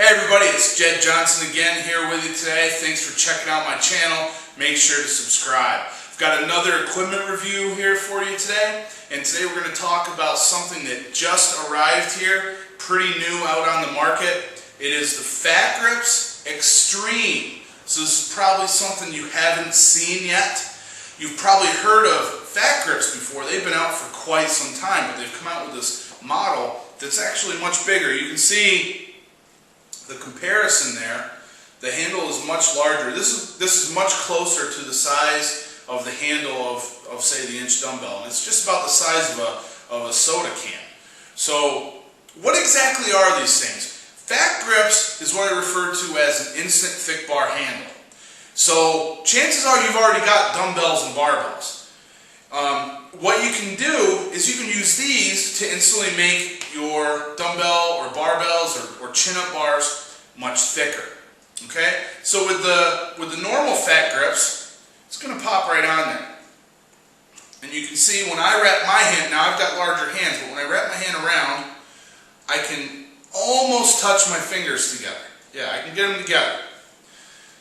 Hey everybody, it's Jed Johnson again here with you today. Thanks for checking out my channel. Make sure to subscribe. I've got another equipment review here for you today, and today we're going to talk about something that just arrived here, pretty new out on the market. It is the Gripz Xtreme. So this is probably something you haven't seen yet. You've probably heard of fat grips before. They've been out for quite some time, but they've come out with this model that's actually much bigger. You can see the comparison there. The handle is much larger. This is much closer to the size of the handle of say the inch dumbbell, and it's just about the size of a soda can. So what exactly are these things? Fat grips is what I refer to as an instant thick bar handle. So chances are you've already got dumbbells and barbells. What you can do is you can use these to instantly make your dumbbell or barbells or chin-up bars much thicker. Okay? So with the normal fat grips, it's going to pop right on there. And you can see when I wrap my hand, now I've got larger hands, but when I wrap my hand around, I can almost touch my fingers together. Yeah, I can get them together.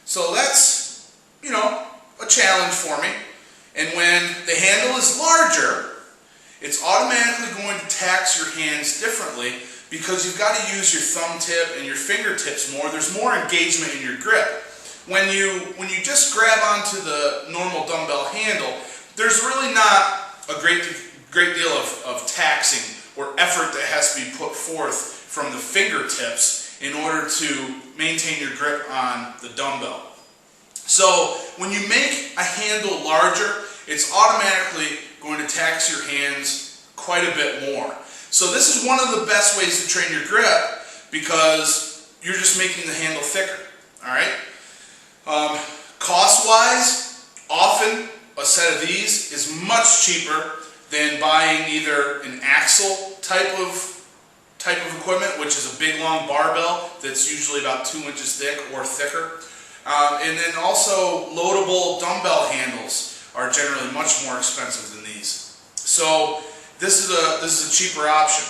So that's, a challenge for me. And when the handle is larger, it's automatically going to tax your hands differently because you've got to use your thumb tip and your fingertips more. There's more engagement in your grip. When you just grab onto the normal dumbbell handle, there's really not a great deal of taxing or effort that has to be put forth from the fingertips in order to maintain your grip on the dumbbell. So when you make a handle larger, it's automatically going to tax your hands quite a bit more. So this is one of the best ways to train your grip because you're just making the handle thicker. All right. Cost-wise, often a set of these is much cheaper than buying either an axle type of equipment, which is a big long barbell that's usually about 2 inches thick or thicker. And then also loadable dumbbell handles are generally much more expensive than these. So this is a cheaper option.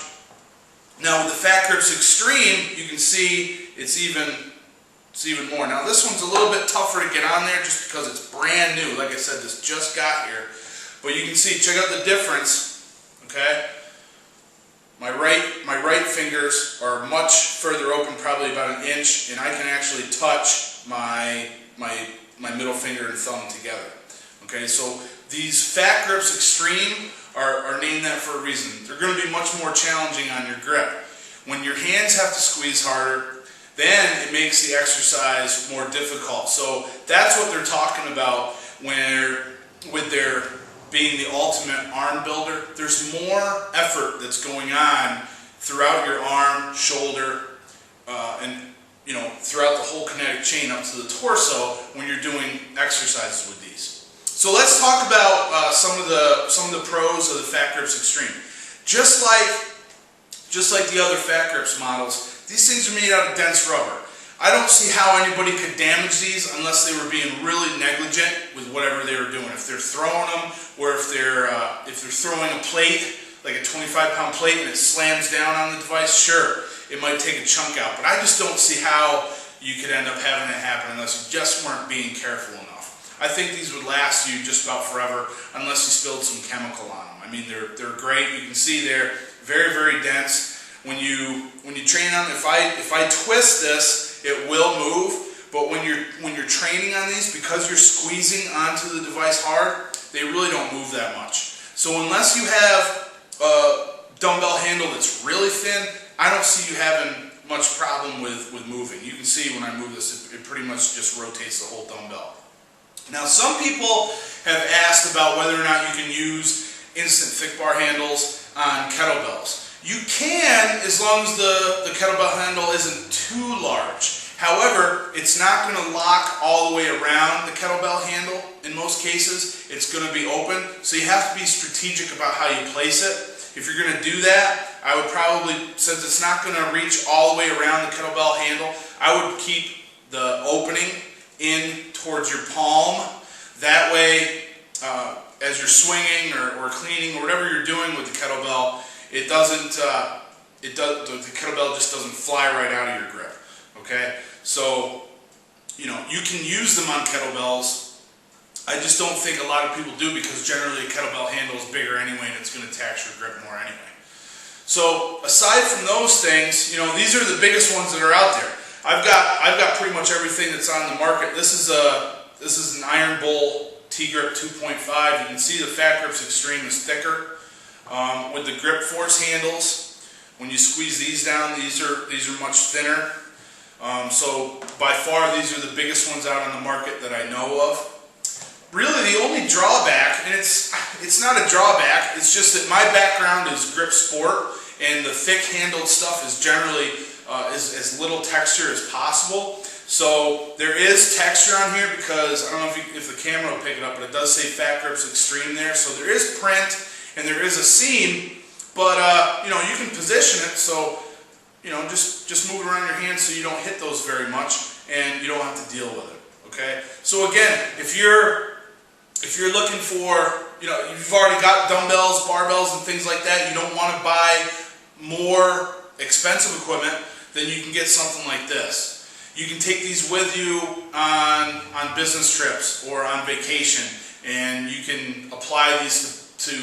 Now with the Gripz Xtreme, you can see it's even more. Now this one's a little bit tougher to get on there just because it's brand new. Like I said, this just got here. But you can see, check out the difference. Okay? My right fingers are much further open, probably about 1 inch, and I can actually touch my middle finger and thumb together. Okay, so these Gripz Xtreme are named that for a reason. They're going to be much more challenging on your grip. When your hands have to squeeze harder, then it makes the exercise more difficult. So that's what they're talking about with their being the ultimate arm builder. There's more effort that's going on throughout your arm, shoulder, and throughout the whole kinetic chain up to the torso when you're doing exercises with these. So let's talk about some of the pros of the Gripz Xtreme. Just like the other Fat Grips models, these things are made out of dense rubber. I don't see how anybody could damage these unless they were being really negligent with whatever they were doing. If they're throwing them, or if they're throwing a plate, like a 25-pound plate, and it slams down on the device, sure, it might take a chunk out. But I just don't see how you could end up having it happen unless you just weren't being careful enough. I think these would last you just about forever unless you spilled some chemical on them. I mean, they're great. You can see they're very, very dense. When you train on them, if I twist this, it will move. But when you're training on these, because you're squeezing onto the device hard, they really don't move that much. So unless you have a dumbbell handle that's really thin, I don't see you having much problem with moving. You can see when I move this, it pretty much just rotates the whole dumbbell. Now some people have asked about whether or not you can use instant thick bar handles on kettlebells. You can, as long as the kettlebell handle isn't too large. However, it's not going to lock all the way around the kettlebell handle in most cases. It's going to be open, so you have to be strategic about how you place it. If you're going to do that, I would probably, since it's not going to reach all the way around the kettlebell handle, I would keep the opening in towards your palm. That way, as you're swinging or cleaning or whatever you're doing with the kettlebell, the kettlebell just doesn't fly right out of your grip. Okay, so you can use them on kettlebells. I just don't think a lot of people do, because generally a kettlebell handle is bigger anyway, and it's going to tax your grip more anyway. So aside from those things, these are the biggest ones that are out there. I've got pretty much everything that's on the market. This is an Iron Bowl T-Grip 2.5. You can see the Fat Gripz Xtreme is thicker with the grip force handles. When you squeeze these down, these are much thinner. So by far, these are the biggest ones out on the market that I know of. Really, the only drawback, and it's not a drawback, it's just that my background is grip sport, and the thick-handled stuff is generally as little texture as possible. So there is texture on here, because I don't know if the camera will pick it up, but it does say Fat Gripz Xtreme there. So there is print and there is a seam, but you can position it so just move it around your hand so you don't hit those very much, and you don't have to deal with it. Okay. So again, if you're looking for, you've already got dumbbells, barbells, and things like that, you don't want to buy more expensive equipment, then you can get something like this. You can take these with you on business trips or on vacation, and you can apply these to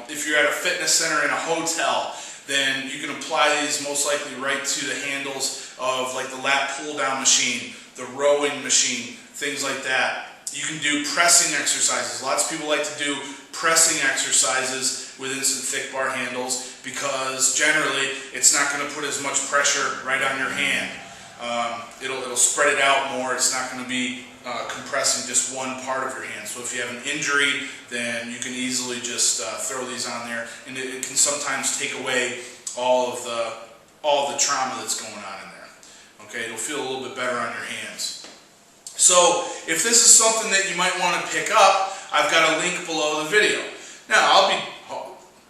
if you're at a fitness center in a hotel, then you can apply these most likely right to the handles of like the lat pull down machine, the rowing machine, things like that. You can do pressing exercises. Lots of people like to do pressing exercises with instant thick bar handles, because generally it's not going to put as much pressure right on your hand. It'll spread it out more. It's not going to be compressing just one part of your hand. So if you have an injury, then you can easily just throw these on there, and it can sometimes take away all of the trauma that's going on in there. Okay, it'll feel a little bit better on your hands. So if this is something that you might want to pick up, I've got a link below the video. Now, I'll be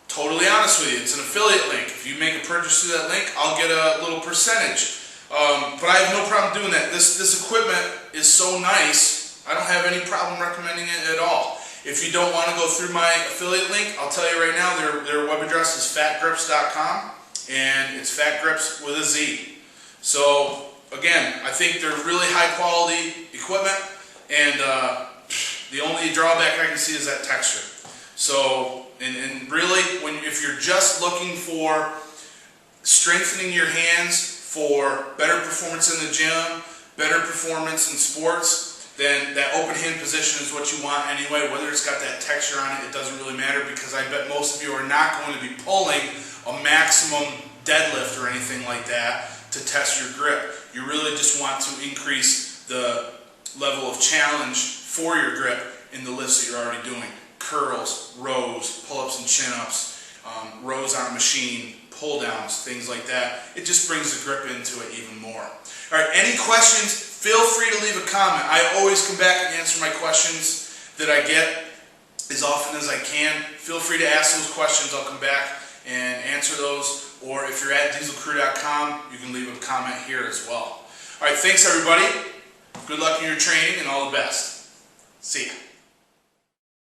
totally honest with you, it's an affiliate link. If you make a purchase through that link, I'll get a little percentage. But I have no problem doing that. This equipment is so nice, I don't have any problem recommending it at all. If you don't want to go through my affiliate link, I'll tell you right now, their web address is fatgripz.com, and it's fatgripz with a Z. So again, I think they're really high quality equipment, and the only drawback I can see is that texture. So, and really, if you're just looking for strengthening your hands for better performance in the gym, better performance in sports, then that open hand position is what you want anyway. Whether it's got that texture on it, it doesn't really matter, because I bet most of you are not going to be pulling a maximum deadlift or anything like that to test your grip. You really just want to increase the level of challenge for your grip in the lifts that you're already doing. Curls, rows, pull-ups and chin-ups, rows on a machine, pull-downs, things like that. It just brings the grip into it even more. All right, any questions, feel free to leave a comment. I always come back and answer my questions that I get as often as I can. Feel free to ask those questions. I'll come back and answer those. Or if you're at dieselcrew.com, you can leave a comment here as well. All right, thanks everybody. Good luck in your training and all the best. See ya.